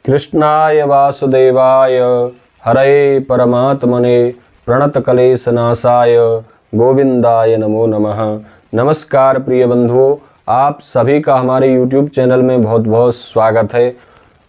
कृष्णाय वासुदेवाय हरे परमात्मने प्रणतक्लेशनाशाय गोविंदाय नमो नमः। नमस्कार प्रिय बंधुओं, आप सभी का हमारे YouTube चैनल में बहुत बहुत स्वागत है।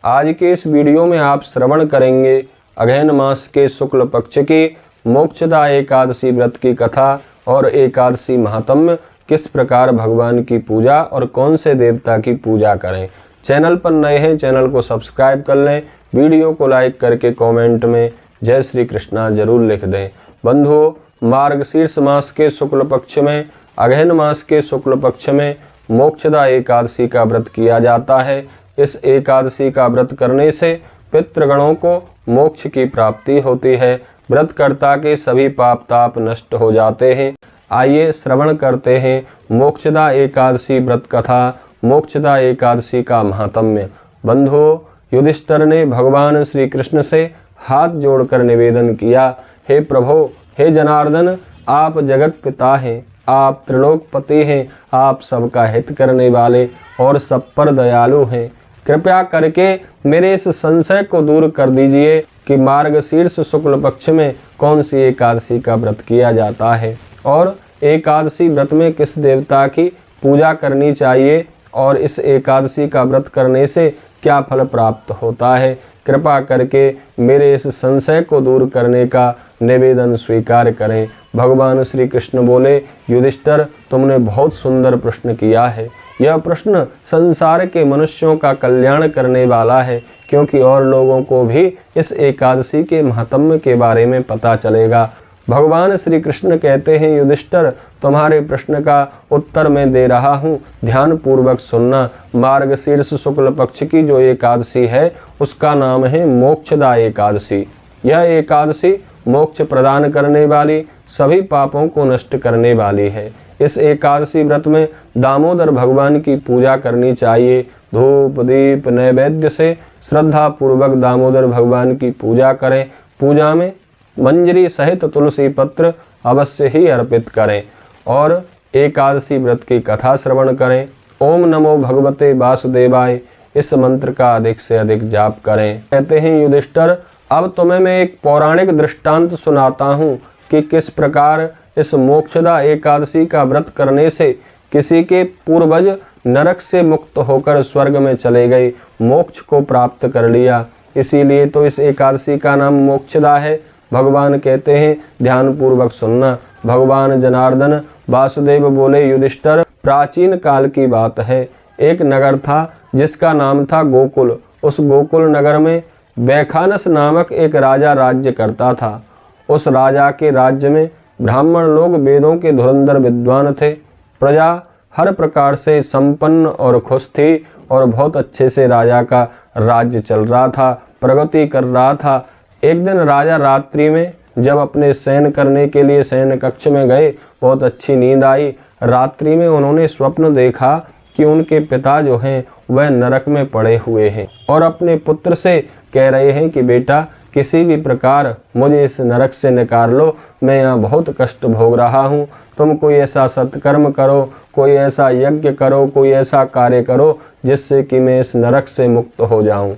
आज के इस वीडियो में आप श्रवण करेंगे अगहन मास के शुक्ल पक्ष की मोक्षदा एकादशी व्रत की कथा और एकादशी महात्म्य, किस प्रकार भगवान की पूजा और कौन से देवता की पूजा करें। चैनल पर नए हैं, चैनल को सब्सक्राइब कर लें, वीडियो को लाइक करके कमेंट में जय श्री कृष्णा जरूर लिख दें। बंधुओं, मार्गशीर्ष मास के शुक्ल पक्ष में अगहन मास के शुक्ल पक्ष में मोक्षदा एकादशी का व्रत किया जाता है। इस एकादशी का व्रत करने से पितृगणों को मोक्ष की प्राप्ति होती है। व्रतकर्ता के सभी पाप ताप नष्ट हो जाते हैं। आइए श्रवण करते हैं मोक्षदा एकादशी व्रत कथा, मोक्षदा एकादशी का महात्म्य। बंधुओं, युधिष्ठिर ने भगवान श्री कृष्ण से हाथ जोड़कर निवेदन किया, हे प्रभु, हे जनार्दन, आप जगत पिता हैं, आप त्रिलोकपति हैं, आप सबका हित करने वाले और सब पर दयालु हैं। कृपया करके मेरे इस संशय को दूर कर दीजिए कि मार्गशीर्ष शुक्ल पक्ष में कौन सी एकादशी का व्रत किया जाता है और एकादशी व्रत में किस देवता की पूजा करनी चाहिए और इस एकादशी का व्रत करने से क्या फल प्राप्त होता है। कृपा करके मेरे इस संशय को दूर करने का निवेदन स्वीकार करें। भगवान श्री कृष्ण बोले, युधिष्ठिर, तुमने बहुत सुंदर प्रश्न किया है। यह प्रश्न संसार के मनुष्यों का कल्याण करने वाला है, क्योंकि और लोगों को भी इस एकादशी के महात्म्य के बारे में पता चलेगा। भगवान श्री कृष्ण कहते हैं, युधिष्ठिर, तुम्हारे प्रश्न का उत्तर मैं दे रहा हूँ, ध्यान पूर्वक सुनना। मार्गशीर्ष शुक्ल पक्ष की जो एकादशी है उसका नाम है मोक्षदा एकादशी। यह एकादशी मोक्ष प्रदान करने वाली, सभी पापों को नष्ट करने वाली है। इस एकादशी व्रत में दामोदर भगवान की पूजा करनी चाहिए। धूप दीप नैवेद्य से श्रद्धा पूर्वक दामोदर भगवान की पूजा करें। पूजा में मंजरी सहित तुलसी पत्र अवश्य ही अर्पित करें और एकादशी व्रत की कथा श्रवण करें। ओम नमो भगवते वासुदेवाय, इस मंत्र का अधिक से अधिक जाप करें। कहते हैं, युधिष्ठिर, अब तुम्हें मैं एक पौराणिक दृष्टांत सुनाता हूँ कि किस प्रकार इस मोक्षदा एकादशी का व्रत करने से किसी के पूर्वज नरक से मुक्त होकर स्वर्ग में चले गए, मोक्ष को प्राप्त कर लिया। इसीलिए तो इस एकादशी का नाम मोक्षदा है। भगवान कहते हैं, ध्यान पूर्वक सुनना। भगवान जनार्दन वासुदेव बोले, युधिष्ठिर, प्राचीन काल की बात है। एक नगर था जिसका नाम था गोकुल। उस गोकुल नगर में वैखानस नामक एक राजा राज्य करता था। उस राजा के राज्य में ब्राह्मण लोग वेदों के धुरंधर विद्वान थे। प्रजा हर प्रकार से संपन्न और खुश थी और बहुत अच्छे से राजा का राज्य चल रहा था, प्रगति कर रहा था। एक दिन राजा रात्रि में जब अपने शयन करने के लिए शयन कक्ष में गए, बहुत अच्छी नींद आई। रात्रि में उन्होंने स्वप्न देखा कि उनके पिता जो हैं वह नरक में पड़े हुए हैं और अपने पुत्र से कह रहे हैं कि बेटा, किसी भी प्रकार मुझे इस नरक से निकाल लो, मैं यहाँ बहुत कष्ट भोग रहा हूँ। तुम कोई ऐसा सत्कर्म करो, कोई ऐसा यज्ञ करो, कोई ऐसा कार्य करो जिससे कि मैं इस नरक से मुक्त हो जाऊँ।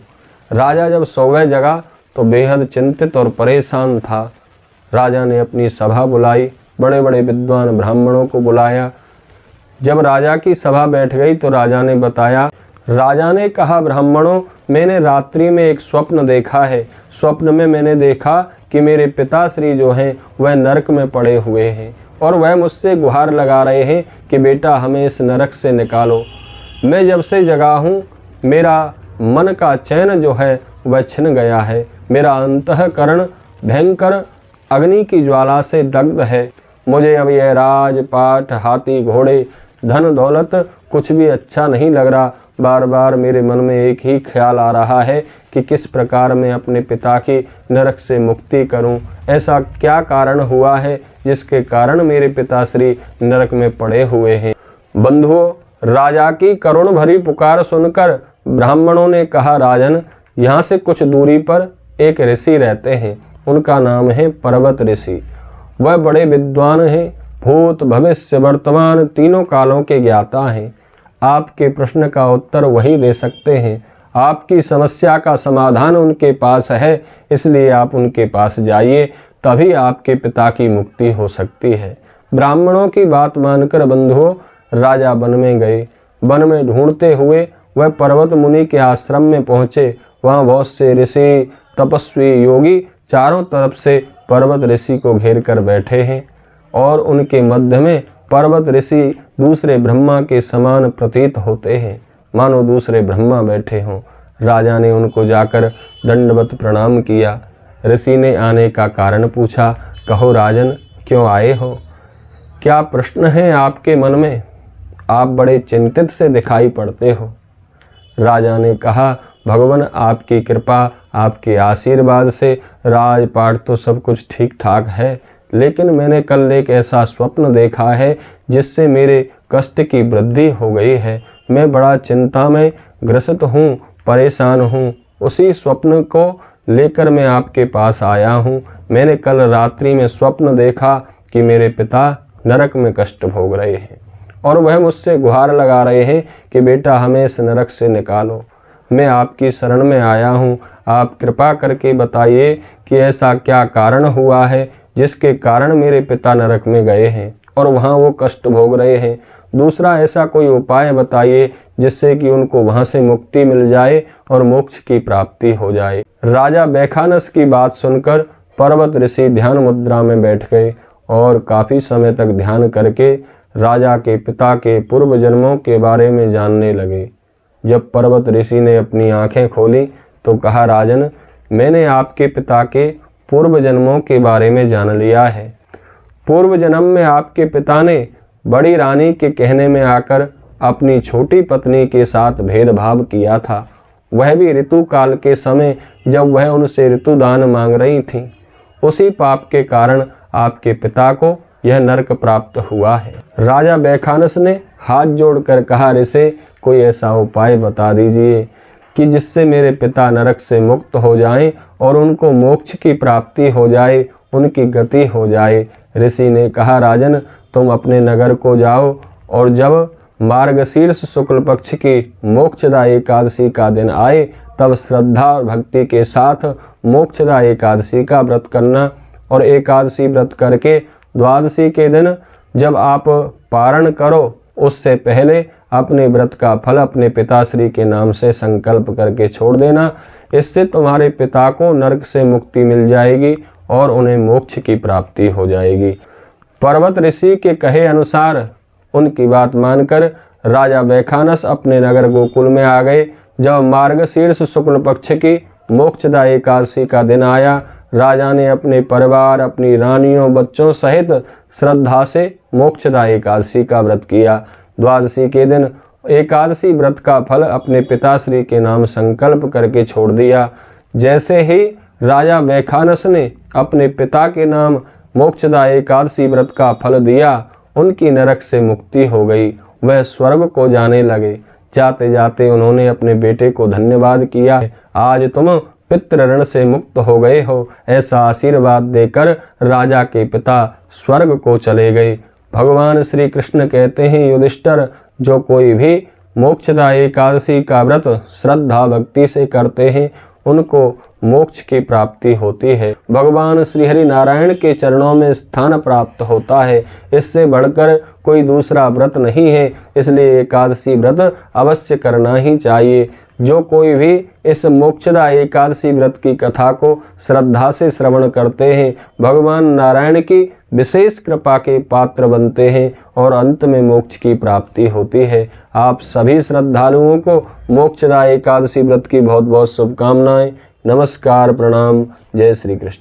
राजा जब सोए जगा तो बेहद चिंतित और परेशान था। राजा ने अपनी सभा बुलाई, बड़े बड़े विद्वान ब्राह्मणों को बुलाया। जब राजा की सभा बैठ गई तो राजा ने कहा, ब्राह्मणों, मैंने रात्रि में एक स्वप्न देखा है। स्वप्न में मैंने देखा कि मेरे पिताश्री जो हैं वह नरक में पड़े हुए हैं और वह मुझसे गुहार लगा रहे हैं कि बेटा, हमें इस नरक से निकालो। मैं जब से जगा हूँ, मेरा मन का चैन जो है वह छिन गया है। मेरा अंतःकरण भयंकर अग्नि की ज्वाला से दग्ध है। मुझे अब यह राजपाट, हाथी घोड़े, धन दौलत कुछ भी अच्छा नहीं लग रहा। बार बार मेरे मन में एक ही ख्याल आ रहा है कि किस प्रकार मैं अपने पिता की नरक से मुक्ति करूं। ऐसा क्या कारण हुआ है जिसके कारण मेरे पिताश्री नरक में पड़े हुए हैं। बंधुओं, राजा की करुण भरी पुकार सुनकर ब्राह्मणों ने कहा, राजन, यहाँ से कुछ दूरी पर एक ऋषि रहते हैं, उनका नाम है पर्वत ऋषि। वह बड़े विद्वान हैं, भूत भविष्य वर्तमान तीनों कालों के ज्ञाता हैं। आपके प्रश्न का उत्तर वही दे सकते हैं। आपकी समस्या का समाधान उनके पास है, इसलिए आप उनके पास जाइए, तभी आपके पिता की मुक्ति हो सकती है। ब्राह्मणों की बात मानकर बंधुओं राजा वन में गए। वन में ढूंढते हुए वह पर्वत मुनि के आश्रम में पहुँचे। वहाँ बहुत से ऋषि, तपस्वी, योगी चारों तरफ से पर्वत ऋषि को घेर कर बैठे हैं और उनके मध्य में पर्वत ऋषि दूसरे ब्रह्मा के समान प्रतीत होते हैं, मानो दूसरे ब्रह्मा बैठे हों। राजा ने उनको जाकर दंडवत प्रणाम किया। ऋषि ने आने का कारण पूछा। कहो राजन, क्यों आए हो? क्या प्रश्न है आपके मन में? आप बड़े चिंतित से दिखाई पड़ते हो। राजा ने कहा, भगवान आपकी कृपा, आपके आशीर्वाद से राजपाट तो सब कुछ ठीक ठाक है, लेकिन मैंने कल एक ऐसा स्वप्न देखा है जिससे मेरे कष्ट की वृद्धि हो गई है। मैं बड़ा चिंता में ग्रसित हूँ, परेशान हूँ। उसी स्वप्न को लेकर मैं आपके पास आया हूँ। मैंने कल रात्रि में स्वप्न देखा कि मेरे पिता नरक में कष्ट भोग रहे हैं और वह मुझसे गुहार लगा रहे हैं कि बेटा हमें इस नरक से निकालो। मैं आपकी शरण में आया हूँ, आप कृपा करके बताइए कि ऐसा क्या कारण हुआ है जिसके कारण मेरे पिता नरक में गए हैं और वहाँ वो कष्ट भोग रहे हैं। दूसरा ऐसा कोई उपाय बताइए जिससे कि उनको वहाँ से मुक्ति मिल जाए और मोक्ष की प्राप्ति हो जाए। राजा बैखानस की बात सुनकर पर्वत ऋषि ध्यान मुद्रा में बैठ गए और काफ़ी समय तक ध्यान करके राजा के पिता के पूर्व जन्मों के बारे में जानने लगे। जब पर्वत ऋषि ने अपनी आंखें खोली तो कहा, राजन, मैंने आपके पिता के पूर्व जन्मों के बारे में जान लिया है। पूर्व जन्म में आपके पिता ने बड़ी रानी के कहने में आकर अपनी छोटी पत्नी के साथ भेदभाव किया था, वह भी ऋतु काल के समय जब वह उनसे ऋतुदान मांग रही थी। उसी पाप के कारण आपके पिता को यह नरक प्राप्त हुआ है। राजा बैखानस ने हाथ जोड़कर कहा, ऋषि, कोई ऐसा उपाय बता दीजिए कि जिससे मेरे पिता नरक से मुक्त हो जाएं और उनको मोक्ष की प्राप्ति हो जाए, उनकी गति हो जाए। ऋषि ने कहा, राजन, तुम अपने नगर को जाओ और जब मार्गशीर्ष शुक्ल पक्ष की मोक्षदा एकादशी का दिन आए तब श्रद्धा और भक्ति के साथ मोक्षदा एकादशी का व्रत करना और एकादशी व्रत करके द्वादशी के दिन जब आप पारण करो उससे पहले अपने व्रत का फल अपने पिताश्री के नाम से संकल्प करके छोड़ देना। इससे तुम्हारे पिता को नरक से मुक्ति मिल जाएगी और उन्हें मोक्ष की प्राप्ति हो जाएगी। पर्वत ऋषि के कहे अनुसार उनकी बात मानकर राजा बैखानस अपने नगर गोकुल में आ गए। जब मार्गशीर्ष शुक्ल पक्ष की मोक्षदा एकादशी का दिन आया, राजा ने अपने परिवार, अपनी रानियों, बच्चों सहित श्रद्धा से मोक्षदा एकादशी का व्रत किया। द्वादशी के दिन एकादशी व्रत का फल अपने पिताश्री के नाम संकल्प करके छोड़ दिया। जैसे ही राजा बैखानस ने अपने पिता के नाम मोक्षदा एकादशी व्रत का फल दिया, उनकी नरक से मुक्ति हो गई। वह स्वर्ग को जाने लगे। जाते जाते उन्होंने अपने बेटे को धन्यवाद किया, आज तुम पितृ ऋण से मुक्त हो गए हो। ऐसा आशीर्वाद देकर राजा के पिता स्वर्ग को चले गए। भगवान श्री कृष्ण कहते हैं, युधिष्ठिर, जो कोई भी मोक्षदा एकादशी का व्रत श्रद्धा भक्ति से करते हैं उनको मोक्ष की प्राप्ति होती है। भगवान श्री हरि नारायण के चरणों में स्थान प्राप्त होता है। इससे बढ़कर कोई दूसरा व्रत नहीं है, इसलिए एकादशी व्रत अवश्य करना ही चाहिए। जो कोई भी इस मोक्षदा एकादशी व्रत की कथा को श्रद्धा से श्रवण करते हैं, भगवान नारायण की विशेष कृपा के पात्र बनते हैं और अंत में मोक्ष की प्राप्ति होती है। आप सभी श्रद्धालुओं को मोक्षदा एकादशी व्रत की बहुत बहुत शुभकामनाएं। नमस्कार, प्रणाम, जय श्री कृष्ण।